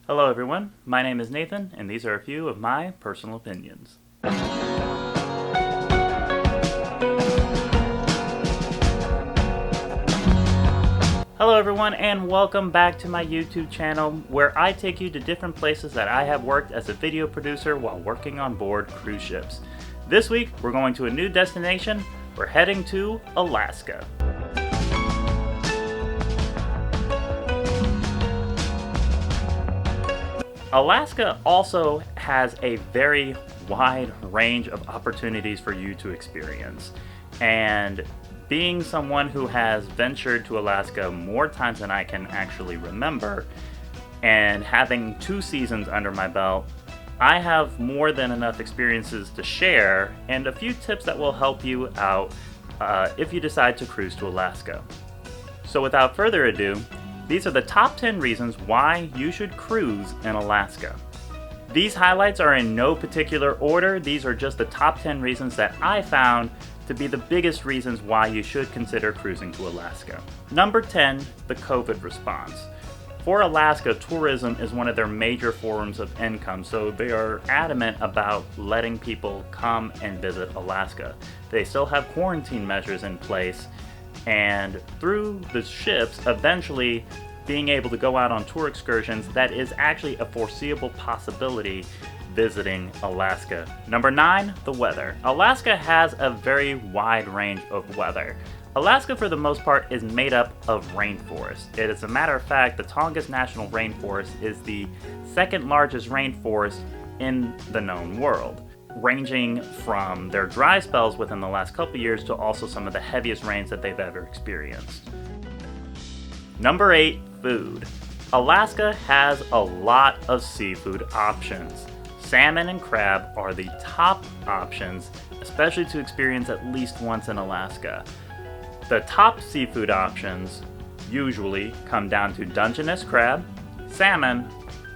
Hello everyone, my name is Nathan, and these are a few of my personal opinions. Hello everyone, and welcome back to my YouTube channel, where I take you to different places that I have worked as a video producer while working on board cruise ships. This week, we're going to a new destination. We're heading to Alaska. Alaska also has a very wide range of opportunities for you to experience. And being someone who has ventured to Alaska more times than I can actually remember, and having 2 seasons under my belt, I have more than enough experiences to share and a few tips that will help you out if you decide to cruise to Alaska. So without further ado, these are the top 10 reasons why you should cruise in Alaska. These highlights are in no particular order. These are just the top 10 reasons that I found to be the biggest reasons why you should consider cruising to Alaska. Number 10, the COVID response. For Alaska, tourism is one of their major forms of income, so they are adamant about letting people come and visit Alaska. They still have quarantine measures in place, and through the ships, eventually being able to go out on tour excursions, that is actually a foreseeable possibility visiting Alaska. Number 9, the weather. Alaska has a very wide range of weather. Alaska, for the most part, is made up of rainforest. It is a matter of fact, the Tongass National Rainforest is the second largest rainforest in the known world, ranging from their dry spells within the last couple years to also some of the heaviest rains that they've ever experienced. Number 8, food. Alaska has a lot of seafood options. Salmon and crab are the top options, especially to experience at least once in Alaska. The top seafood options usually come down to Dungeness crab, salmon,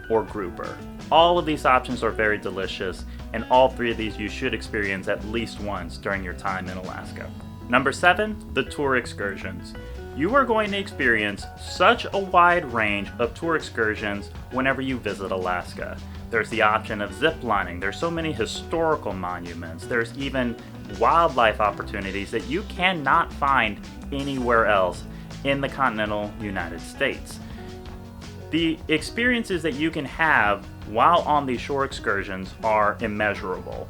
or grouper. All of these options are very delicious, and all 3 of these you should experience at least once during your time in Alaska. Number 7, the tour excursions. You are going to experience such a wide range of tour excursions whenever you visit Alaska. There's the option of zip lining. There's so many historical monuments. There's even wildlife opportunities that you cannot find anywhere else in the continental United States. The experiences that you can have while on these shore excursions are immeasurable.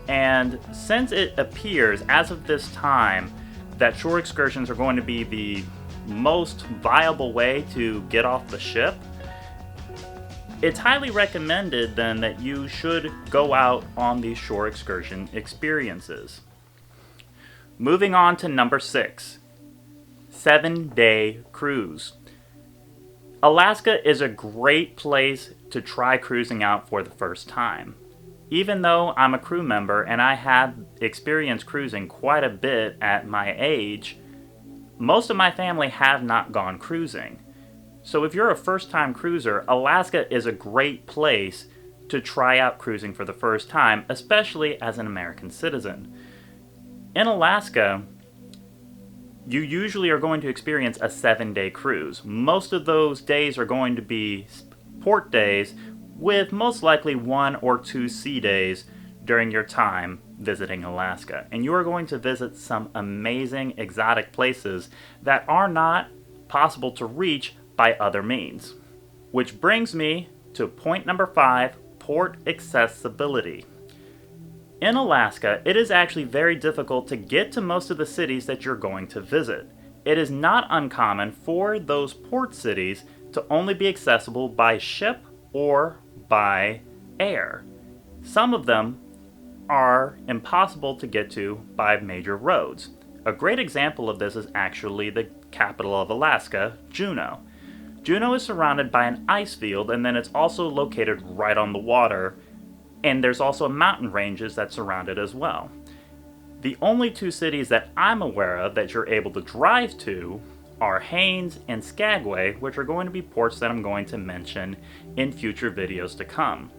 And since it appears, as of this time, that shore excursions are going to be the most viable way to get off the ship, it's highly recommended then that you should go out on these shore excursion experiences. Moving on to number 6, 7-day cruise. Alaska is a great place to try cruising out for the first time. Even though I'm a crew member and I have experienced cruising quite a bit at my age, most of my family have not gone cruising. So if you're a first-time cruiser, Alaska is a great place to try out cruising for the first time, especially as an American citizen. In Alaska, you usually are going to experience a 7-day cruise. Most of those days are going to be port days, with most likely 1 or 2 sea days during your time visiting Alaska. And you are going to visit some amazing exotic places that are not possible to reach by other means. Which brings me to point number 5, port accessibility. In Alaska, it is actually very difficult to get to most of the cities that you're going to visit. It is not uncommon for those port cities to only be accessible by ship or by air. Some of them are impossible to get to by major roads. A great example of this is actually the capital of Alaska, Juneau. Juneau is surrounded by an ice field, and then it's also located right on the water, and there's also mountain ranges that surround it as well. The only 2 cities that I'm aware of that you're able to drive to are Haines and Skagway, which are going to be ports that I'm going to mention in future videos to come.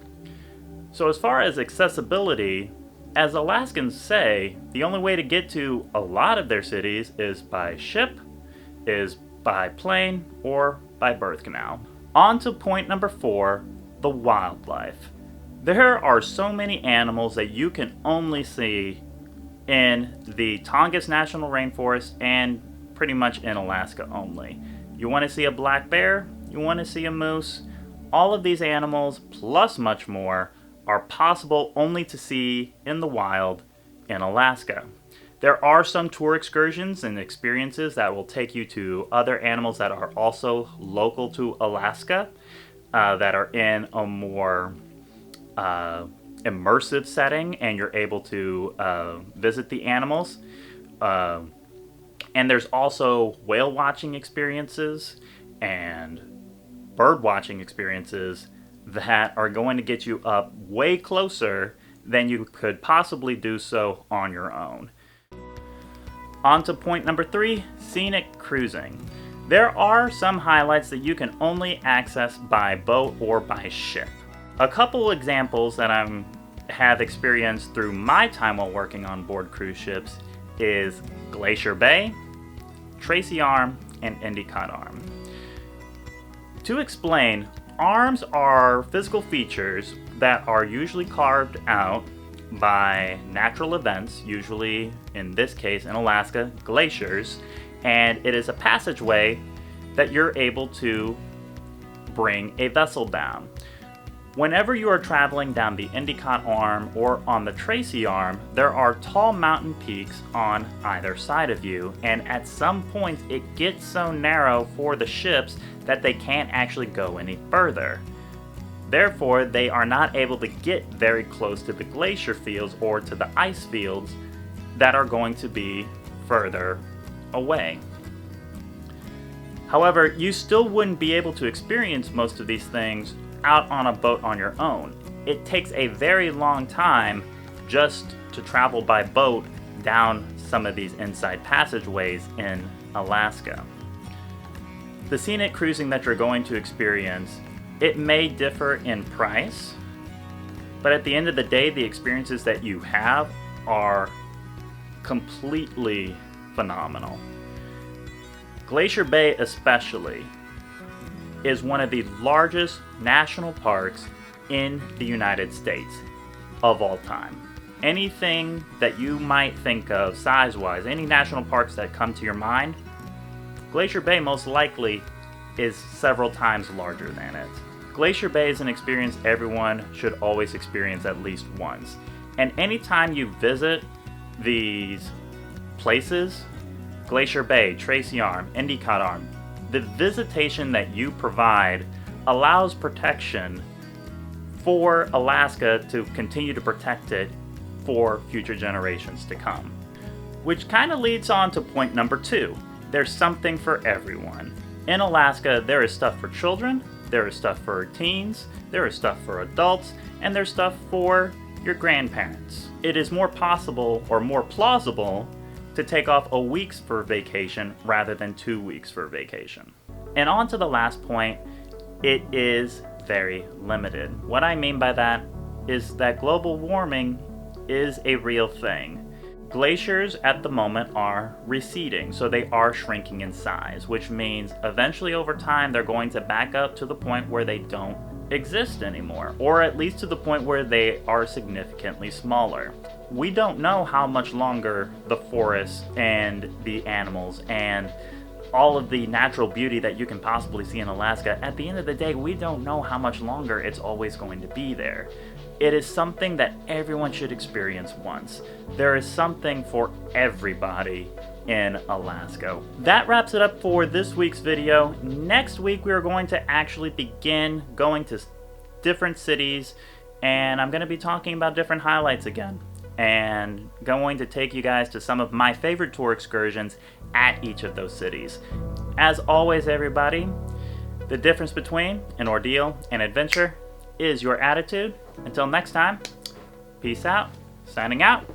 So as far as accessibility, as Alaskans say, the only way to get to a lot of their cities is by ship, is by plane, or by birth canal. On to point number 4, the wildlife. There are so many animals that you can only see in the Tongass National Rainforest and pretty much in Alaska only. You want to see a black bear, you want to see a moose, all of these animals, plus much more, are possible only to see in the wild in Alaska. There are some tour excursions and experiences that will take you to other animals that are also local to Alaska, that are in a more immersive setting, and you're able to visit the animals. And there's also whale watching experiences and bird watching experiences that are going to get you up way closer than you could possibly do so on your own. On to point number 3, scenic cruising. There are some highlights that you can only access by boat or by ship. A couple examples that I have experienced through my time while working on board cruise ships is Glacier Bay, Tracy Arm, and Endicott Arm. To explain, arms are physical features that are usually carved out by natural events, usually in this case in Alaska, glaciers, and it is a passageway that you're able to bring a vessel down. Whenever you are traveling down the Endicott Arm or on the Tracy Arm, there are tall mountain peaks on either side of you, and at some points it gets so narrow for the ships that they can't actually go any further. Therefore, they are not able to get very close to the glacier fields or to the ice fields that are going to be further away. However, you still wouldn't be able to experience most of these things out on a boat on your own. It takes a very long time just to travel by boat down some of these inside passageways in Alaska. The scenic cruising that you're going to experience, it may differ in price, but at the end of the day, the experiences that you have are completely phenomenal. Glacier Bay especially is one of the largest national parks in the United States of all time. Anything that you might think of size-wise, any national parks that come to your mind, Glacier Bay most likely is several times larger than it. Glacier Bay is an experience everyone should always experience at least once. And anytime you visit these places, Glacier Bay, Tracy Arm, Endicott Arm, the visitation that you provide allows protection for Alaska to continue to protect it for future generations to come. Which kind of leads on to point number 2. There's something for everyone. In Alaska, there is stuff for children, there is stuff for teens, there is stuff for adults, and there's stuff for your grandparents. It is more possible or more plausible to take off a week for vacation rather than 2 weeks for vacation. And on to the last point, it is very limited. What I mean by that is that global warming is a real thing. Glaciers at the moment are receding, so they are shrinking in size, which means eventually over time they're going to back up to the point where they don't exist anymore, or at least to the point where they are significantly smaller. We don't know how much longer the forests and the animals and all of the natural beauty that you can possibly see in Alaska, at the end of the day, we don't know how much longer it's always going to be there. It is something that everyone should experience once. There is something for everybody in Alaska. That wraps it up for this week's video. Next week we are going to actually begin going to different cities, and I'm going to be talking about different highlights again, and going to take you guys to some of my favorite tour excursions at each of those cities. As always, everybody, the difference between an ordeal and adventure is your attitude. Until next time, peace out, signing out.